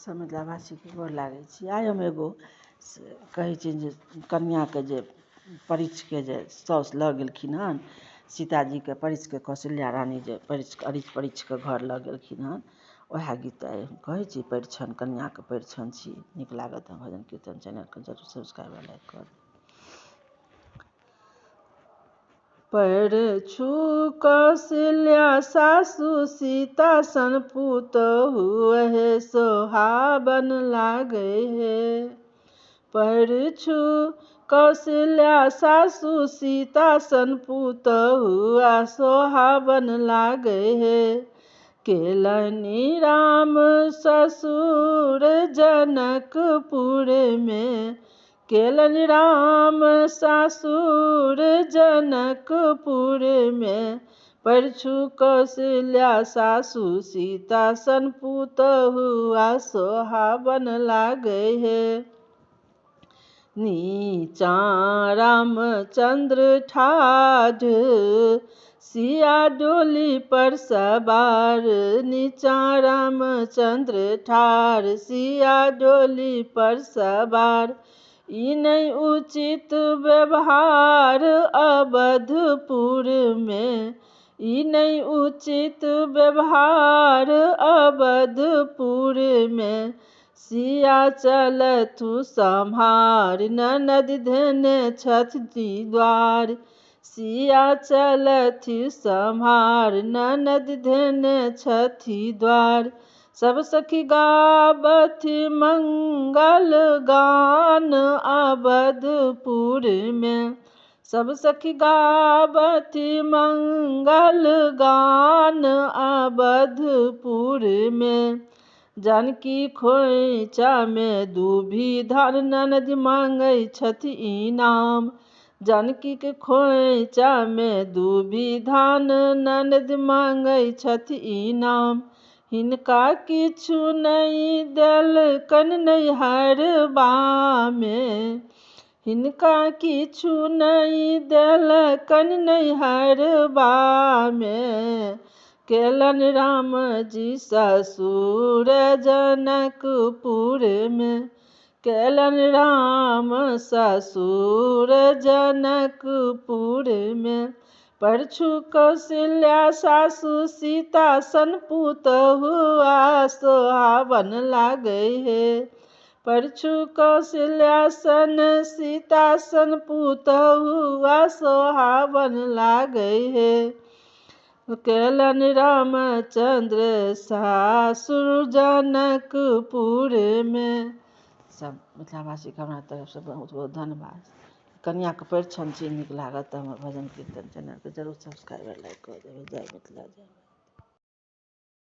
सब मिथिलावासीके गोर लागै छी। आइ हम एगो कहै छी जे कन्याके जे परिछके जे साउस लऽ गेलखिन हन, सीताजीके परिछके कौशल्या रानी जे परिछके घर लऽ गेलखिन हन, वएह गीत आइ हम कहै छी। परिछन कन्याके परिछन छी। नीक लागत हम भजन कीर्तन चैनलके जरूर सब्सक्राइब लाइक कर। परिछु कौशल्या सासु सीता सन पुतहु हे सोहाबन लागे हे। परिछु कौशल्या सासु सीता सन पुतहु आ सोहाबन लागे हे। केलनि राम ससुर जनकपुर में, केलनि राम ससुर जनकपुर में। परिछु कौशल्या सासु सीता सन पुतहु आ सोहाबन लागे हे। नीचाँ रामचंद्र ठाढ़ सिया डोली पर सवार, नीचाँ रामचंद्र ठाढ़ सिया डोली पर सवार। ई नहीं उचित व्यवहार अवधपुर में, ई नहीं उचित व्यवहार अवधपुर में। सिया चलथु सम्हार ननद धेने छथि द्वार, सिया चलथि सम्हार ननद धेने छथि द्वार। सब सखी गावथि मंगल गान अवधपुर में, सब सखी गावथि मंगल गान अवधपुर में। जानकी खोइचा में दूभी धान ननद मांगै छथि इनाम, जानकी के खोइचा में दूभी धान ननद मांगै छथि इनाम। हिनका किछु नहीं देलकनि नैहरबा में, हिनका किछु नहीं देलकनि नैहरबा में। केलनि राम जी ससुर जनकपुर में, केलनि राम ससुर जनकपुर में। परिछु कौशल्या सासु सीता सन पुतहु आ सोहाबन लागे हे। परिछु कौशल्या सन सीता सन पुतहु आ सोहाबन लागे हे। केलनि रामचंद्र सासुर जनकपुर में। सब मिथिलावासी के हमरा तरफ से बहुत बहुत धन्यवाद। कन्याके परिछन छी। नीक लागत तऽ हमर भजन कीर्तन चैनलके जरूर सब्सक्राइब लाइक कऽ देबै। जय मिथिला जय।